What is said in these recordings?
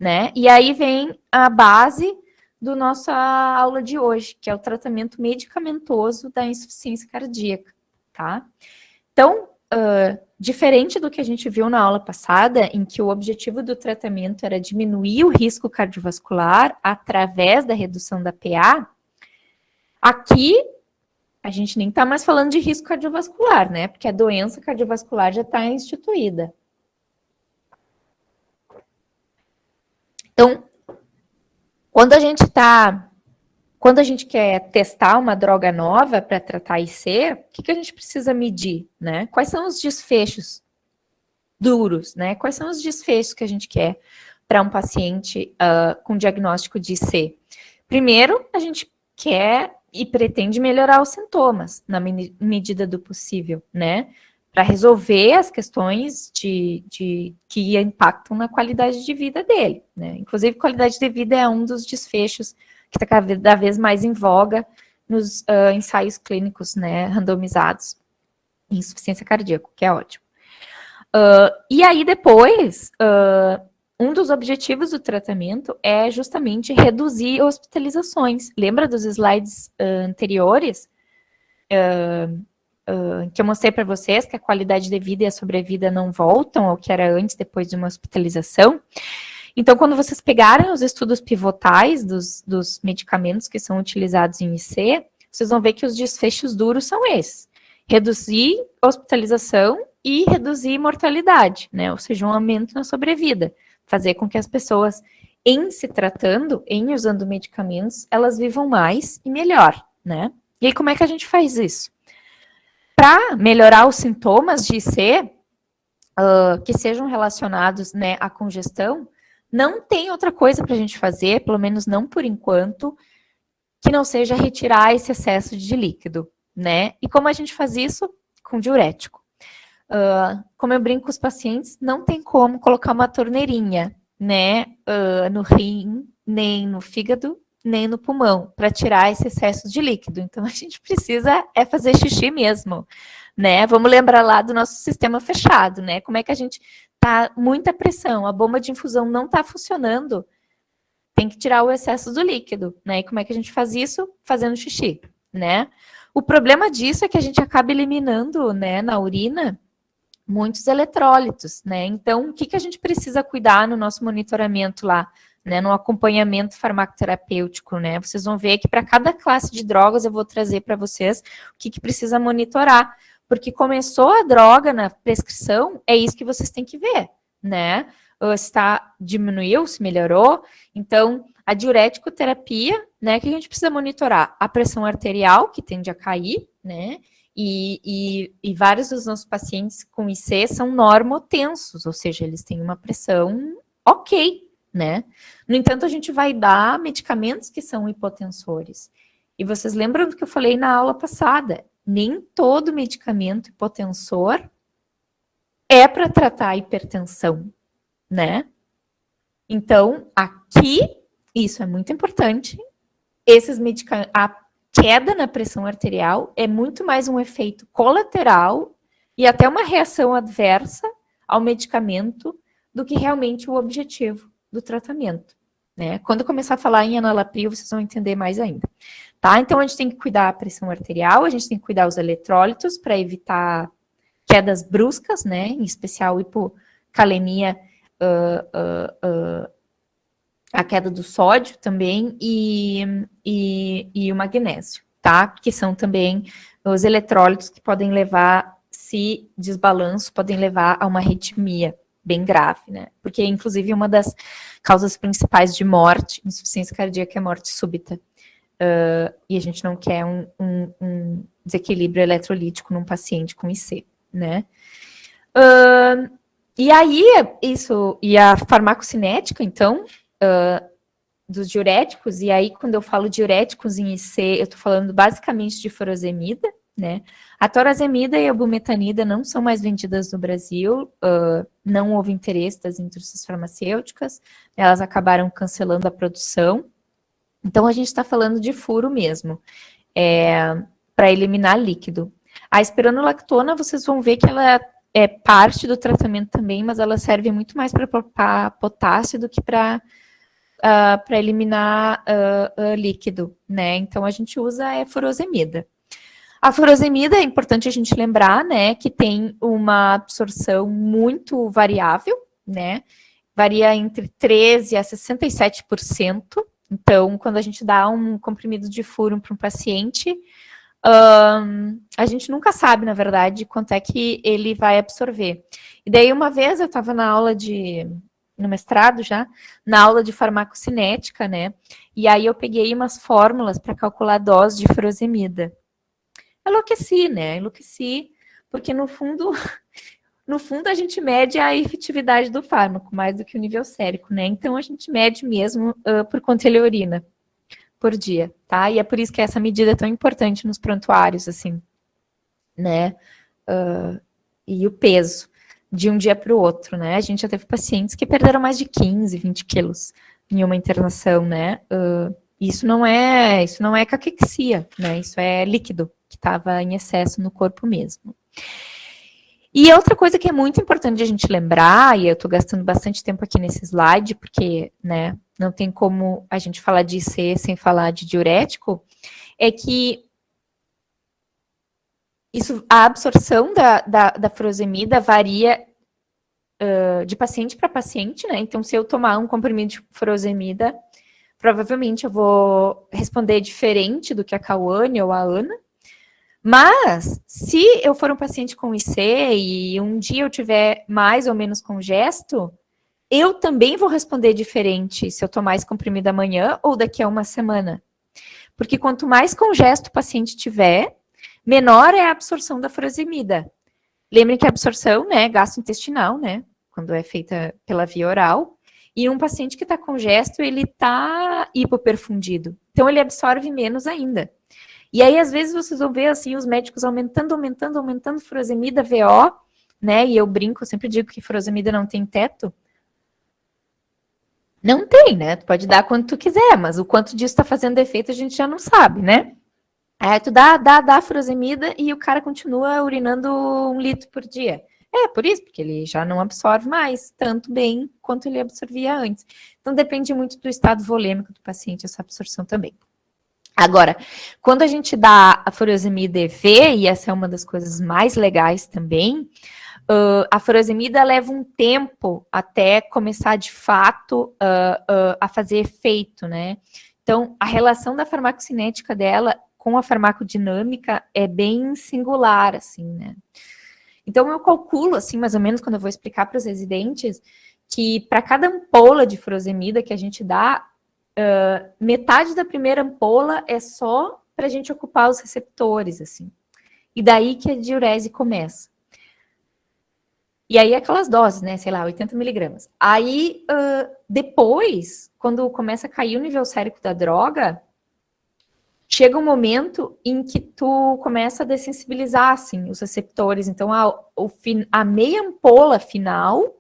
né? E aí vem a base da nossa aula de hoje, que é o tratamento medicamentoso da insuficiência cardíaca, tá? Então, diferente do que a gente viu na aula passada, em que o objetivo do tratamento era diminuir o risco cardiovascular através da redução da PA, aqui a gente nem está mais falando de risco cardiovascular, né? Porque a doença cardiovascular já está instituída. Então, quando a gente quer testar uma droga nova para tratar IC, o que a gente precisa medir, né? Quais são os desfechos duros, né? Quais são os desfechos que a gente quer para um paciente com diagnóstico de IC? Primeiro, a gente quer e pretende melhorar os sintomas na medida do possível, né? Para resolver as questões que impactam na qualidade de vida dele, né? Inclusive, qualidade de vida é um dos desfechos que está cada vez mais em voga nos ensaios clínicos, né, randomizados em insuficiência cardíaca, que é ótimo. E aí, depois, um dos objetivos do tratamento é justamente reduzir hospitalizações. Lembra dos slides anteriores? Que eu mostrei para vocês que a qualidade de vida e a sobrevida não voltam ao que era antes, depois de uma hospitalização. Então, quando vocês pegarem os estudos pivotais dos medicamentos que são utilizados em IC, vocês vão ver que os desfechos duros são esses. Reduzir hospitalização e reduzir mortalidade, né? Ou seja, um aumento na sobrevida. Fazer com que as pessoas, em se tratando, em usando medicamentos, elas vivam mais e melhor, né? E aí, como é que a gente faz isso? Para melhorar os sintomas de IC, que sejam relacionados, né, à congestão, não tem outra coisa para a gente fazer, pelo menos não por enquanto, que não seja retirar esse excesso de líquido, né? E como a gente faz isso? Com diurético. Como eu brinco com os pacientes, não tem como colocar uma torneirinha, né, no rim, nem no fígado, nem no pulmão, para tirar esse excesso de líquido. Então, a gente precisa fazer xixi mesmo, né? Vamos lembrar lá do nosso sistema fechado, né? Como é que a gente tá muita pressão, a bomba de infusão não está funcionando, tem que tirar o excesso do líquido, né? E como é que a gente faz isso? Fazendo xixi, né? O problema disso é que a gente acaba eliminando, né, na urina, muitos eletrólitos, né? Então, o que a gente precisa cuidar no nosso monitoramento lá, né? No acompanhamento farmacoterapêutico, né? Vocês vão ver que para cada classe de drogas eu vou trazer para vocês o que precisa monitorar, porque começou a droga na prescrição, é isso que vocês têm que ver, né? Se diminuiu, se melhorou. Então, a diureticoterapia, né? Que a gente precisa monitorar? A pressão arterial, que tende a cair, né? E vários dos nossos pacientes com IC são normotensos, ou seja, eles têm uma pressão ok, né? No entanto, a gente vai dar medicamentos que são hipotensores. E vocês lembram do que eu falei na aula passada? Nem todo medicamento hipotensor é para tratar a hipertensão, né? Então, aqui, isso é muito importante, esses medicamentos, a queda na pressão arterial é muito mais um efeito colateral e até uma reação adversa ao medicamento do que realmente o objetivo do tratamento, né? Quando eu começar a falar em enalapril, vocês vão entender mais ainda, tá? Então, a gente tem que cuidar a pressão arterial, a gente tem que cuidar os eletrólitos para evitar quedas bruscas, né? Em especial hipocalemia, a queda do sódio também e o magnésio, tá? Que são também os eletrólitos que podem levar, se desbalanço, podem levar a uma arritmia bem grave, né? Porque, inclusive, uma das causas principais de morte, insuficiência cardíaca, é morte súbita. E a gente não quer um desequilíbrio eletrolítico num paciente com IC, né? E aí, e a farmacocinética, então, dos diuréticos, e aí quando eu falo diuréticos em IC, eu estou falando basicamente de furosemida, né? A torazemida e a bumetanida não são mais vendidas no Brasil, não houve interesse das indústrias farmacêuticas, elas acabaram cancelando a produção. Então, a gente está falando de furo mesmo, para eliminar líquido. A espironolactona, vocês vão ver que ela é parte do tratamento também, mas ela serve muito mais para poupar potássio do que para eliminar líquido, né? Então, a gente usa a furosemida. A furosemida é importante a gente lembrar, né, que tem uma absorção muito variável, né? Varia entre 13% a 67%. Então, quando a gente dá um comprimido de furo para um paciente, a gente nunca sabe, na verdade, quanto é que ele vai absorver. E daí, uma vez eu estava na aula no mestrado já, na aula de farmacocinética, né? E aí eu peguei umas fórmulas para calcular a dose de furosemida. Enlouqueci, né? Enlouqueci, porque no fundo a gente mede a efetividade do fármaco, mais do que o nível sérico, né? Então a gente mede mesmo por quanto ele urina por dia, tá? E é por isso que essa medida é tão importante nos prontuários, assim, né? E o peso de um dia para o outro, né? A gente já teve pacientes que perderam mais de 15, 20 quilos em uma internação, né? Isso não é caquexia, né? Isso é líquido que estava em excesso no corpo mesmo. E outra coisa que é muito importante a gente lembrar, e eu estou gastando bastante tempo aqui nesse slide, porque, né, não tem como a gente falar de IC sem falar de diurético, é que a absorção da furosemida varia de paciente para paciente, né? Então, se eu tomar um comprimido de furosemida, provavelmente eu vou responder diferente do que a Cauane ou a Ana. Mas, se eu for um paciente com IC e um dia eu tiver mais ou menos congesto, eu também vou responder diferente se eu tomar esse comprimido amanhã ou daqui a uma semana. Porque quanto mais congesto o paciente tiver, menor é a absorção da furosemida. Lembrem que a absorção, né, gastrointestinal, né, quando é feita pela via oral, e um paciente que está congesto, ele está hipoperfundido. Então, ele absorve menos ainda. E aí, às vezes, vocês vão ver, assim, os médicos aumentando furosemida, VO, né, e eu brinco, eu sempre digo que furosemida não tem teto. Não tem, né, tu pode dar quanto tu quiser, mas o quanto disso está fazendo efeito a gente já não sabe, né. Aí tu dá furosemida e o cara continua urinando 1 litro por dia. É, por isso, porque ele já não absorve mais tanto bem quanto ele absorvia antes. Então, depende muito do estado volêmico do paciente, essa absorção também. Agora, quando a gente dá a furosemida EV, e essa é uma das coisas mais legais também, a furosemida leva um tempo até começar, de fato, a fazer efeito, né? Então, a relação da farmacocinética dela com a farmacodinâmica é bem singular, assim, né? Então, eu calculo, assim, mais ou menos, quando eu vou explicar para os residentes, que para cada ampola de furosemida que a gente dá, metade da primeira ampola é só para a gente ocupar os receptores, assim. E daí que a diurese começa. E aí, aquelas doses, né? Sei lá, 80 miligramas. Aí, depois, quando começa a cair o nível sérico da droga, chega um momento em que tu começa a dessensibilizar, assim, os receptores. Então, a meia ampola final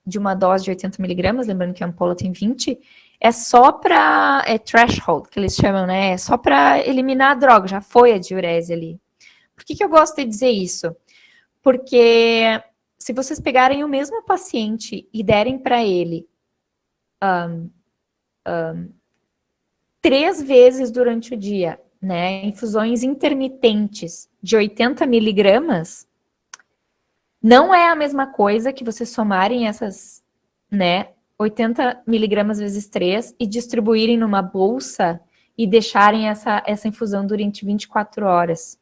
de uma dose de 80 miligramas, lembrando que a ampola tem 20, é só para threshold, que eles chamam, né? É só para eliminar a droga, já foi a diurese ali. Por que eu gosto de dizer isso? Porque se vocês pegarem o mesmo paciente e derem para ele 3 vezes durante o dia, né, infusões intermitentes de 80 miligramas, não é a mesma coisa que vocês somarem essas, né, 80 miligramas vezes 3 e distribuírem numa bolsa e deixarem essa infusão durante 24 horas,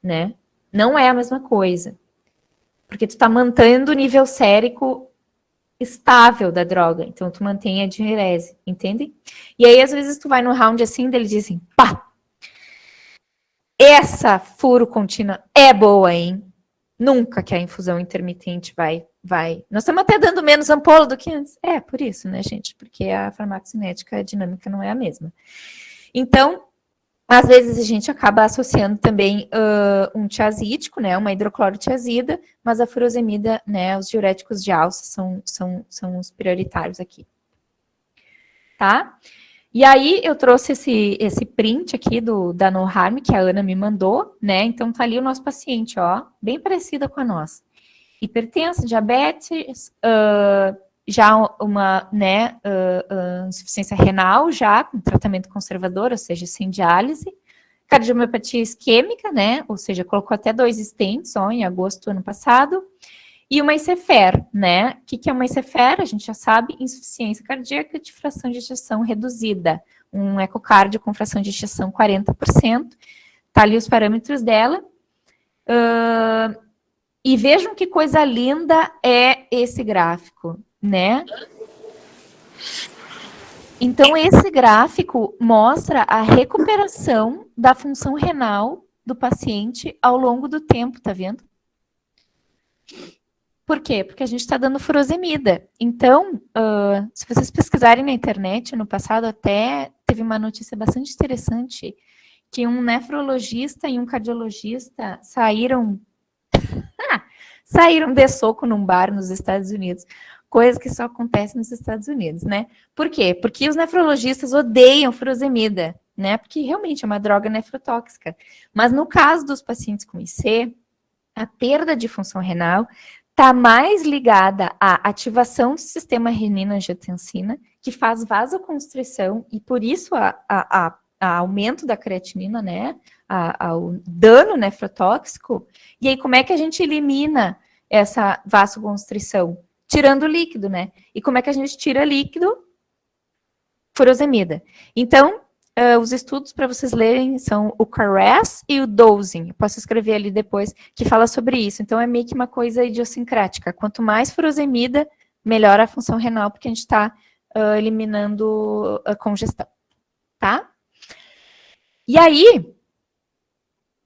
né? Não é a mesma coisa. Porque tu tá mantendo o nível sérico estável da droga. Então, tu mantém a diurese, entende? E aí, às vezes, tu vai no round assim, eles dizem, pá, essa furo contínua é boa, hein? Nunca que a infusão intermitente vai. Nós estamos até dando menos ampola do que antes. É, por isso, né, gente? Porque a farmacocinética, a dinâmica não é a mesma. Então, às vezes a gente acaba associando também um tiazídico, né, uma hidroclorotiazida, mas a furosemida, né, os diuréticos de alça são os prioritários aqui. Tá? E aí eu trouxe esse print aqui da No Harm, que a Ana me mandou, né? Então tá ali o nosso paciente, ó, bem parecida com a nossa. Hipertensa, diabetes, já uma, né, insuficiência renal, já com tratamento conservador, ou seja, sem diálise, cardiomiopatia isquêmica, né, ou seja, colocou até 2 stents, ó, em agosto do ano passado, e uma ICFR, né, o que é uma ICFR? A gente já sabe, insuficiência cardíaca de fração de ejeção reduzida, um ecocardio com fração de ejeção 40%, tá ali os parâmetros dela, e vejam que coisa linda é esse gráfico, né? Então, esse gráfico mostra a recuperação da função renal do paciente ao longo do tempo, tá vendo? Por quê? Porque a gente está dando furosemida. Então, se vocês pesquisarem na internet, no passado até teve uma notícia bastante interessante, que um nefrologista e um cardiologista saíram de soco num bar nos Estados Unidos. Coisa que só acontece nos Estados Unidos, né? Por quê? Porque os nefrologistas odeiam furosemida, né? Porque realmente é uma droga nefrotóxica. Mas no caso dos pacientes com IC, a perda de função renal está mais ligada à ativação do sistema renina-angiotensina, que faz vasoconstrição e por isso a aumento da creatinina, né? Ao dano nefrotóxico. E aí, como é que a gente elimina essa vasoconstrição? Tirando líquido, né? E como é que a gente tira líquido? Furosemida. Então, os estudos para vocês lerem são o CARES e o dosing. Eu posso escrever ali depois, que fala sobre isso. Então, é meio que uma coisa idiosincrática. Quanto mais furosemida, melhor a função renal, porque a gente está eliminando a congestão, tá? E aí,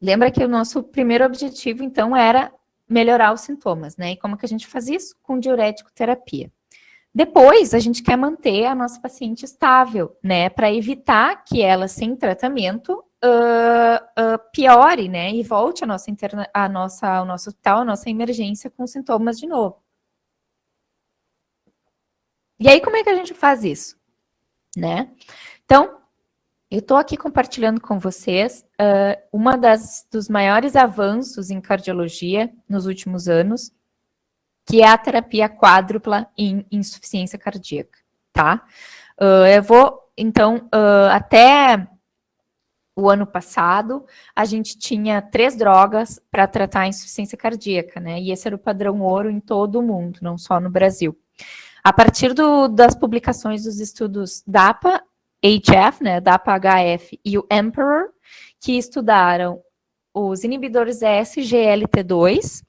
lembra que o nosso primeiro objetivo, então, era melhorar os sintomas, né? E como que a gente faz isso? Com diurético terapia. Depois, a gente quer manter a nossa paciente estável, né? Para evitar que ela, sem tratamento, piore, né? E volte ao nosso hospital, a nossa emergência com sintomas de novo. E aí, como é que a gente faz isso? Né? Então, eu estou aqui compartilhando com vocês uma dos maiores avanços em cardiologia nos últimos anos, que é a terapia quádrupla em insuficiência cardíaca, tá? Eu vou, então, até o ano passado, a gente tinha 3 drogas para tratar a insuficiência cardíaca, né? E esse era o padrão ouro em todo o mundo, não só no Brasil. A partir das publicações dos estudos DAPA-HF, né, DAPA-HF e o EMPEROR, que estudaram os inibidores SGLT2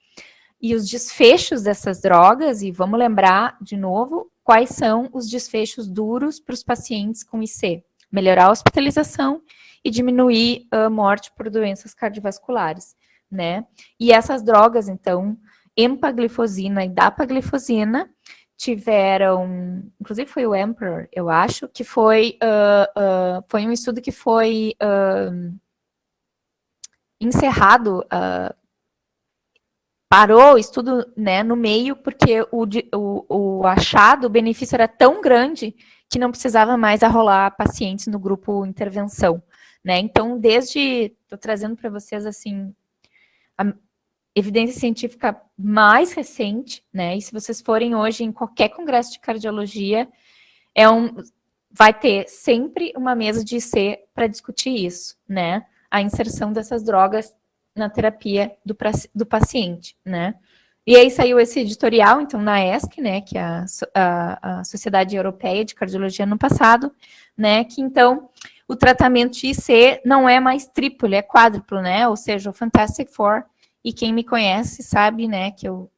e os desfechos dessas drogas, e vamos lembrar de novo quais são os desfechos duros para os pacientes com IC. Melhorar a hospitalização e diminuir a morte por doenças cardiovasculares, né? E essas drogas, então, empaglifosina e dapaglifosina, tiveram, inclusive foi o Emperor, eu acho, que foi um estudo que foi encerrado, parou o estudo, né, no meio, porque o achado, o benefício era tão grande que não precisava mais arrolar pacientes no grupo intervenção, né? Então, estou trazendo para vocês, assim, a evidência científica mais recente, né? E se vocês forem hoje em qualquer congresso de cardiologia, vai ter sempre uma mesa de IC para discutir isso, né? A inserção dessas drogas na terapia do paciente, né? E aí saiu esse editorial, então, na ESC, né, que é a Sociedade Europeia de Cardiologia no passado, né, que, então, o tratamento de IC não é mais triplo, é quádruplo, né, ou seja, o Fantastic Four, e quem me conhece sabe, né, que eu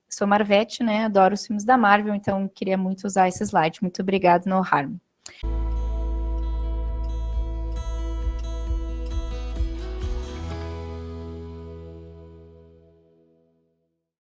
sou Marvete, né, adoro os filmes da Marvel, então queria muito usar esse slide. Muito obrigada, No Harm.